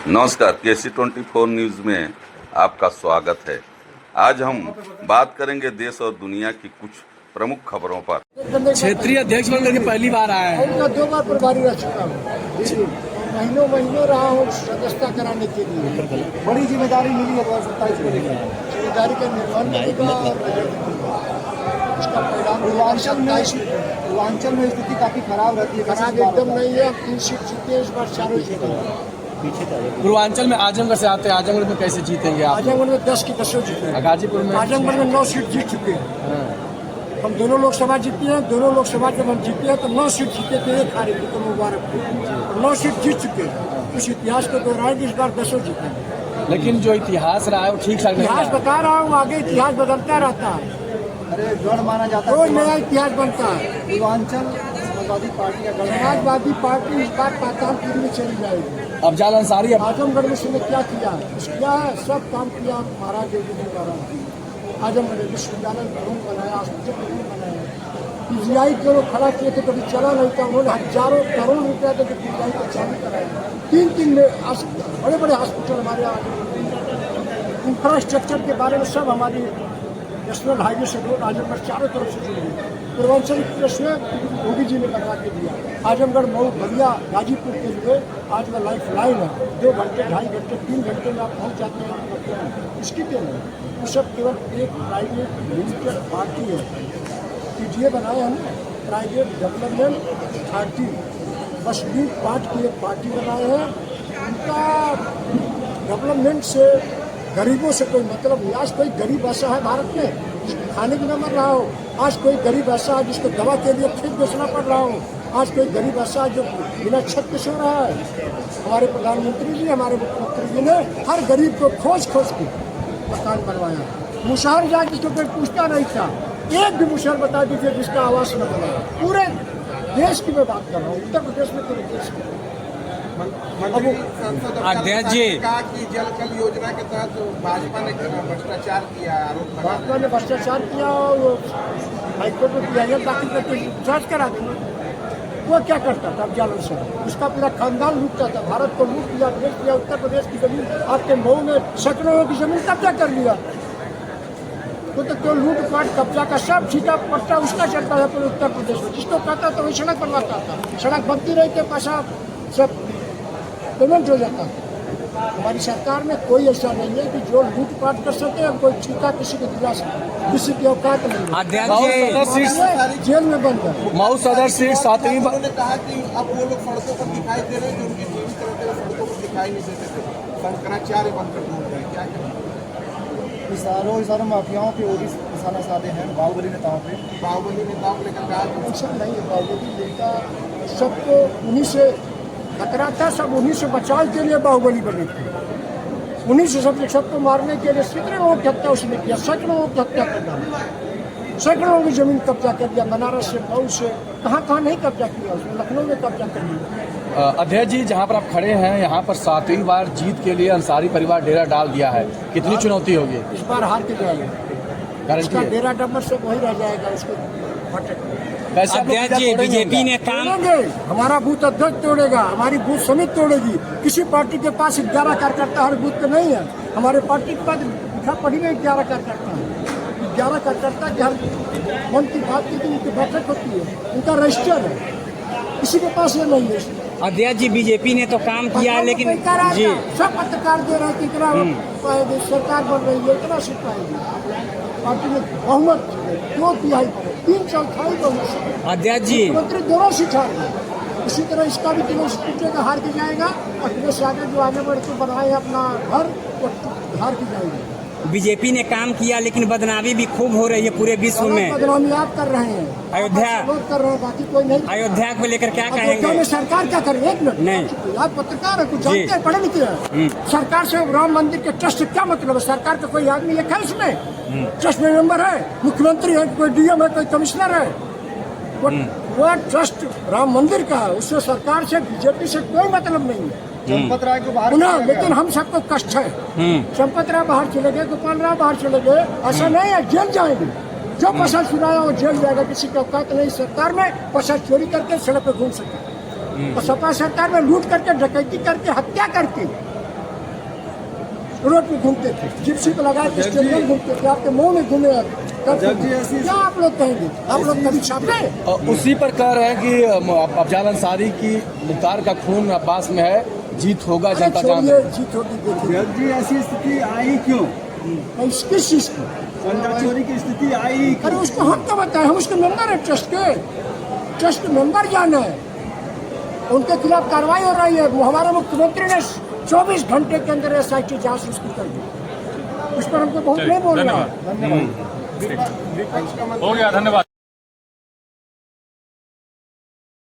नमस्कार, KC24 news में आपका स्वागत है। आज हम बात करेंगे देश और दुनिया की कुछ प्रमुख खबरों पर। क्षेत्रीय अध्यक्ष बनकर के पहली बार आए हैं। उनका 2 बार प्रभारी रह चुका हूँ, महीनों महीनों रहा हूँ सदस्यता कराने के लिए। बड़ी जिम्मेदारी मिली है 2027 को लेकर। जिम्मेदारी का निर्वहन करेगा और उसका परिणाम पूर्वांचल में स्थिति काफी खराब रहती है। खराब एकदम नहीं है। 3 सीट जीते हैं, इस बार 4 जीते। पूर्वांचल में आजमगढ़ से आते हैं, आजमगढ़ में कैसे जीतेंगे आप? आजमगढ़ में 10 की 10 जीते। गाजीपुर में आजमगढ़ में 9 सीट जीत चुके हैं। हम दोनों लोकसभा जीते हैं, दोनों लोकसभा जब हम जीते हैं तो 9 सीट जीते थे, 1 हारे थे। तो मुबारक हो, 9 सीट जीत चुके हैं। उस इतिहास को दोहराएंगे, इस बार 10 जीतेंगे। लेकिन जो इतिहास रहा है वो ठीक ठाक नहीं इतिहास रहा। बता रहा हूँ, आगे इतिहास बदलता रहता है। अरे गढ़ माना जाता कोई है नया इतिहास बनता है। पूर्वांचल समाजवादी पार्टी का गढ़। समाजवादी पार्टी इस बार पातालपुर में चली जाएगी। अफजाल अंसारी आजमगढ़ में उसने क्या किया? क्या है? सब काम किया महाराज योगी जी द्वारा। आजमगढ़ विश्वविद्यालय भवन बनाया, हॉस्पिटल भवन बनाया। PGI को लोग खड़ा किए थे, कभी चला नहीं था। उन्होंने हजारों करोड़ रुपया देकर PGI को चालू कराया। 3 बड़े बड़े हॉस्पिटल हमारे यहाँ। इंफ्रास्ट्रक्चर के बारे में सब हमारी नेशनल हाईवे से रोड आजमगढ़ चारों तरफ से जुड़ी है। पूर्वांचल एक्सप्रेस में योगी जी ने लगा के दिया। आजमगढ़ मऊ बलिया गाजीपुर के लिए आज का लाइफ लाइन है। 2 घंटे 2.5 घंटे 3 घंटे में आप पहुँच जाते हैं। इसकी क्या है? वो सब केवल एक प्राइवेट लिमिटेड पार्टी है। PGA बनाए हैं ना, प्राइवेट डेवलपमेंट अथॉरिटी, बस लूट पाट की एक पार्टी बनाए हैं। उनका डेवलपमेंट से, गरीबों से कोई मतलब नहीं। आज कोई गरीब ऐसा है भारत में जिसको खाने की न मर रहा हो। आज कोई गरीब ऐसा है जिसको दवा के लिए खेत बेचना पड़ रहा हो। आज कोई गरीब ऐसा है जो बिना छत के सो रहा है। हमारे प्रधानमंत्री जी, हमारे मुख्यमंत्री जी ने हर गरीब को खोज के मकान बनवाया। मुशहर जाए जिसको कोई पूछता नहीं था, एक भी मुशहर बता दीजिए जिसका आवास न बना। पूरे देश की मैं बात कर रहा हूँ, उत्तर प्रदेश में पूरे देश की। अध्यक्ष जी कहा कि जल कल योजना के तहत भाजपा ने भ्रष्टाचार किया, आरोप लगा। भाजपा ने भ्रष्टाचार किया और हाईकोर्ट में PIL दाखिल करके जांच करा दी। वो क्या करता था? अफजाल अंसारी, उसका पूरा खानदान लूटता था। भारत को लूट लिया, बेच लिया। उत्तर प्रदेश की जमीन, आपके मऊ में सैकड़ों की जमीन कब्जा कर लिया। तो लूट पाट कब्जा का सब छीटा पट्टा उसका चलता था पूरे उत्तर प्रदेश में। जिसको कहता था वही सड़क बनवाता था। सड़क बनती रही के पैसा सब पेमेंट हो जाता है। हमारी सरकार में कोई ऐसा नहीं है कि जो लूटपाट कर सके और कोई चीता किसी को दिला सके। किसी की औकात नहीं है। जेल में बंद है। मऊ सदर सीट 7वीं उन्होंने कहा कि अब वो लोग सड़कों पर दिखाई दे रहे हैं जो उनकी जीवित रहते हुए सड़कों पर दिखाई नहीं देते थे। शंकराचार्य बनकर ढूंढ रहे हैं, क्या करें? सारों माफियाओं पे ओरी निशाना साधे हैं, बाहुबली नेताओं पे। बाहुबली नेताओं को लेकर कहा कि ऐसा नहीं है। बाहुबली नेता सबको उन्हीं से खतरा था, सब उन्हीं से बचाव के लिए बाहुबली बने थे। उन्हीं से सबको मारने के लिए सैकड़ों लोगों की हत्या उसने किया। सैकड़ों लोगों की हत्या कर डाली। सैकड़ों की जमीन कब्जा कर दिया। बनारस से, मऊ से, कहाँ नहीं कब्जा किया उसने। लखनऊ में कब्जा कर लिया। अध्यक्ष जी जहाँ पर आप खड़े हैं यहाँ पर 7वीं बार जीत के लिए अंसारी परिवार डेरा डाल दिया है, कितनी चुनौती होगी? इस बार हार के जाएगा। गारंटी इसका है? डेरा डब्बर से वही रह जाएगा। उसको भटक अध्यक्ष जी बीजेपी ने तोड़ेंगे। हमारा बूथ अध्यक्ष तोड़ेगा, हमारी बूथ समिति तोड़ेगी। किसी पार्टी के पास 11 कार्यकर्ता हर बूथ पे नहीं है। हमारे पार्टी के पास लिखा पढ़ी में 11 कार्यकर्ता है। 11 कार्यकर्ता के हर मन की बात की उनकी बैठक होती है, उनका रजिस्टर है। किसी के पास ये नहीं है। अध्यक्ष जी बीजेपी ने तो काम किया है, लेकिन जी सब पत्रकार दे रहे हैं कि इतना सरकार बन रही है, इतना सीट पाएगी। पार्टी में बहुमत 2/3 3/4 बहुमत। अध्यक्ष जी मुख्यमंत्री दोनों सीट हार गए। इसी तरह इसका भी तीनों टूटेगा, हार के जाएगा। और फिर से आगे जो आगे बढ़ के बनाए अपना घर, वो हार के जाएगा। बीजेपी ने काम किया, लेकिन बदनामी भी खूब हो रही है पूरे विश्व में। बदनामी आप कर रहे हैं, अयोध्या लोग कर रहे हैं, बाकी कोई नहीं। अयोध्या को लेकर क्या अयोध्या कहेंगे? में सरकार क्या करे? एक मिनट नहीं। आप पत्रकार है, कुछ जानते हैं, पढ़े लिखे हैं। सरकार से राम मंदिर के ट्रस्ट से क्या मतलब है? सरकार का कोई आदमी लिखा है इसमें? ट्रस्ट में मेंबर है, मुख्यमंत्री है, कोई DM है, कोई कमिश्नर है। वो ट्रस्ट राम मंदिर का है, उससे सरकार से, बीजेपी से कोई मतलब नहीं है। चंपत राय को बाहर पुनः लेकिन हम सबको कष्ट है। चंपत राय बाहर चले गए, गोपाल राय बाहर चले गए, ऐसा नहीं है। जेल जाएंगे। जो पैसा चुराया वो जेल जाएगा। किसी का औकात नहीं सरकार में पैसा चोरी करके सड़क पे घूम सके। और सपा सरकार में लूट करके, डकैती करके, हत्या करके रोड पे घूमते थे, जिप्सी को लगा के स्टेडियम घूमते थे, आपके मुंह में घूमे। क्या आप लोग कहेंगे? आप लोग कभी छापे? उसी पर कह रहे हैं कि अफजाल अंसारी की मुख्तार का खून अब्बास में है, जीत होगा, जनता जान छोड़िए, जीत होगी देखिए। जी ऐसी स्थिति आई क्यों? किस चीज की? चंदा चोरी की स्थिति आई अरे उसको हम तो बताएं, हम उसके मेंबर है, ट्रस्ट के मेंबर जान है। उनके खिलाफ कार्रवाई हो रही है। हमारे मुख्यमंत्री ने 24 घंटे के अंदर SIT जांच उसकी कर दी। उस पर हमको बहुत नहीं बोल रहा है। हो गया, धन्यवाद।